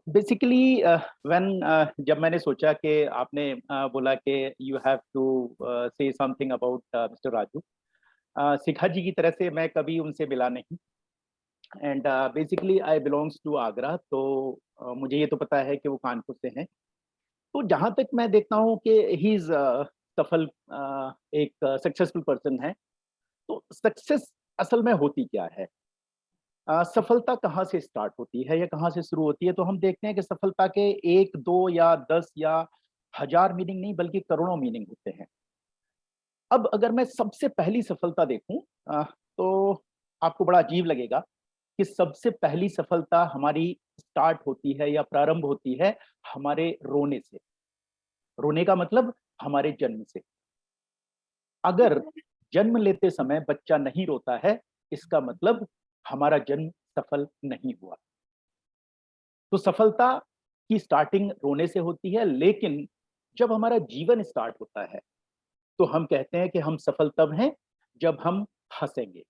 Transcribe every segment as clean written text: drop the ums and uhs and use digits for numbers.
Basically when जब मैंने सोचा कि आपने बोला कि you have to say something about mister Raju. Shikha ji की तरह से मैं कभी उनसे मिला नहीं। And basically I belongs to Agra, तो मुझे ये तो पता है कि वो कानपुर से हैं। तो जहाँ तक मैं देखता हूँ कि ही इज सफल, एक सक्सेसफुल पर्सन है। तो सक्सेस असल में होती क्या है? सफलता कहाँ से स्टार्ट होती है या कहाँ से शुरू होती है? तो हम देखते हैं कि सफलता के एक दो या 10 या हजार मीनिंग नहीं, बल्कि करोड़ों मीनिंग होते हैं। अब अगर मैं सबसे पहली सफलता देखूं, तो आपको बड़ा अजीब लगेगा कि सबसे पहली सफलता हमारी स्टार्ट होती है या प्रारंभ होती है हमारे रोने से। रोने का मतलब हमारे जन्म से। अगर जन्म लेते समय बच्चा नहीं रोता है, इसका मतलब हमारा जन्म सफल नहीं हुआ। तो सफलता की स्टार्टिंग रोने से होती है, लेकिन जब हमारा जीवन स्टार्ट होता है तो हम कहते हैं कि हम सफल तब हैं जब हम हंसेंगे।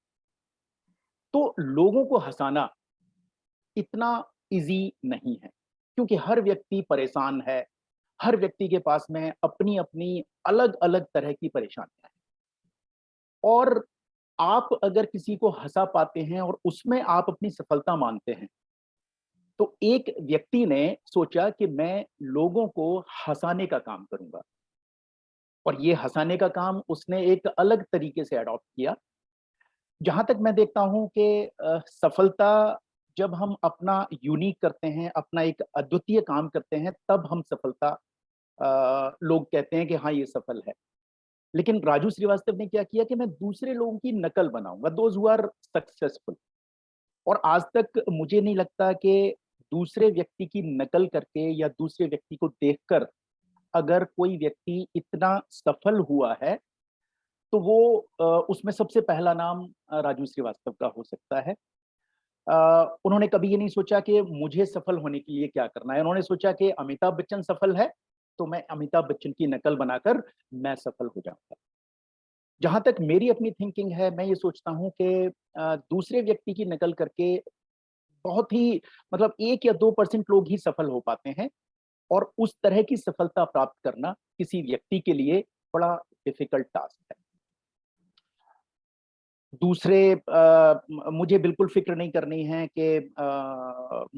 तो लोगों को हंसाना इतना इजी नहीं है, क्योंकि हर व्यक्ति परेशान है। हर व्यक्ति के पास में अपनी अपनी अलग अलग तरह की परेशानियां हैं। और आप अगर किसी को हंसा पाते हैं और उसमें आप अपनी सफलता मानते हैं, तो एक व्यक्ति ने सोचा कि मैं लोगों को हंसाने का काम करूंगा। और ये हंसाने का काम उसने एक अलग तरीके से अडॉप्ट किया। जहां तक मैं देखता हूं कि सफलता जब हम अपना यूनिक करते हैं, अपना एक अद्वितीय काम करते हैं, तब हम सफलता, लोग कहते हैं कि हाँ ये सफल है। लेकिन राजू श्रीवास्तव ने क्या किया कि मैं दूसरे लोगों की नकल बनाऊंगा, दोज हु आर सक्सेसफुल। और आज तक मुझे नहीं लगता कि दूसरे व्यक्ति की नकल करके या दूसरे व्यक्ति को देखकर अगर कोई व्यक्ति इतना सफल हुआ है, तो वो उसमें सबसे पहला नाम राजू श्रीवास्तव का हो सकता है। उन्होंने कभी ये नहीं सोचा कि मुझे सफल होने के लिए क्या करना है। उन्होंने सोचा कि अमिताभ बच्चन सफल है, तो मैं अमिताभ बच्चन की नकल बनाकर मैं सफल हो जाऊंगा। जहां तक मेरी अपनी थिंकिंग है, मैं ये सोचता हूँ कि दूसरे व्यक्ति की नकल करके बहुत ही, मतलब 1 या 2% लोग ही सफल हो पाते हैं। और उस तरह की सफलता प्राप्त करना किसी व्यक्ति के लिए बड़ा डिफिकल्ट टास्क है। दूसरे, मुझे बिल्कुल फिक्र नहीं करनी है कि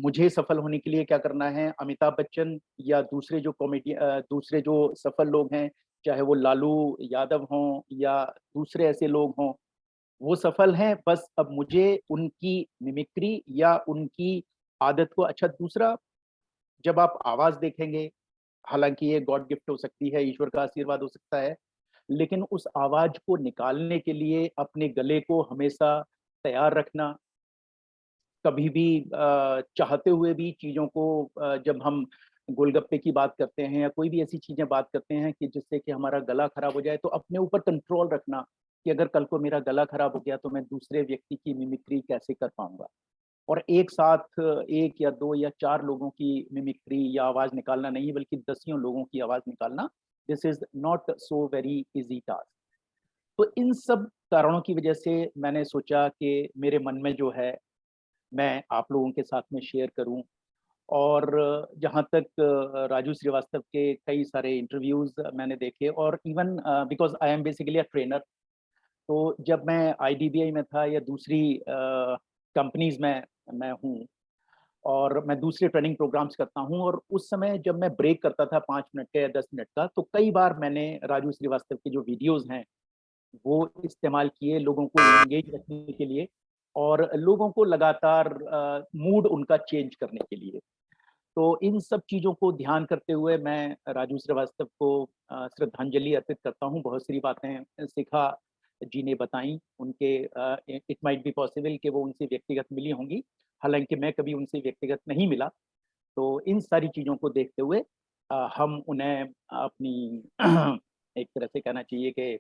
मुझे सफल होने के लिए क्या करना है। अमिताभ बच्चन या दूसरे जो कॉमेडी, दूसरे जो सफल लोग हैं, चाहे वो लालू यादव हों या दूसरे ऐसे लोग हों, वो सफल हैं। बस अब मुझे उनकी मिमिक्री या उनकी आदत को, अच्छा दूसरा, जब आप आवाज देखेंगे, हालांकि ये गॉड गिफ्ट हो सकती है, ईश्वर का आशीर्वाद हो सकता है, लेकिन उस आवाज को निकालने के लिए अपने गले को हमेशा तैयार रखना। कभी भी चाहते हुए भी चीजों को, जब हम गोलगप्पे की बात करते हैं या कोई भी ऐसी चीजें बात करते हैं कि जिससे कि हमारा गला खराब हो जाए, तो अपने ऊपर कंट्रोल रखना कि अगर कल को मेरा गला खराब हो गया तो मैं दूसरे व्यक्ति की मिमिक्री कैसे कर पाऊंगा। और एक साथ 1 या 2 या 4 लोगों की मिमिक्री या आवाज निकालना नहीं, बल्कि दसियों लोगों की आवाज निकालना, this is not so very easy task. तो इन सब कारणों की वजह से मैंने सोचा कि मेरे मन में जो है, मैं आप लोगों के साथ में शेयर करूं। और जहां तक राजू श्रीवास्तव के कई सारे इंटरव्यूज मैंने देखे, और even because I am basically a trainer, तो जब मैं आईडीबीआई में था या दूसरी कंपनीज में मैं हूँ, और मैं दूसरे ट्रेनिंग प्रोग्राम्स करता हूँ, और उस समय जब मैं ब्रेक करता था 5 मिनट का या 10 मिनट का, तो कई बार मैंने राजू श्रीवास्तव के जो वीडियोज हैं वो इस्तेमाल किए लोगों को एंगेज रखने के लिए, और लोगों को लगातार मूड उनका चेंज करने के लिए। तो इन सब चीज़ों को ध्यान करते हुए मैं राजू श्रीवास्तव को श्रद्धांजलि अर्पित करता हूँ। बहुत सारी बातें शिखा जी ने बताई, उनके इट माइट बी पॉसिबल कि वो उनसे व्यक्तिगत मिली होंगी, हालांकि मैं कभी उनसे व्यक्तिगत नहीं मिला। तो इन सारी चीज़ों को देखते हुए हम उन्हें अपनी एक तरह से कहना चाहिए कि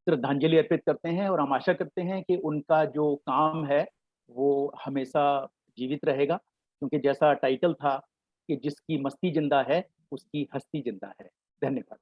श्रद्धांजलि अर्पित करते हैं, और हम आशा करते हैं कि उनका जो काम है वो हमेशा जीवित रहेगा, क्योंकि जैसा टाइटल था कि जिसकी मस्ती जिंदा है उसकी हस्ती जिंदा है। धन्यवाद।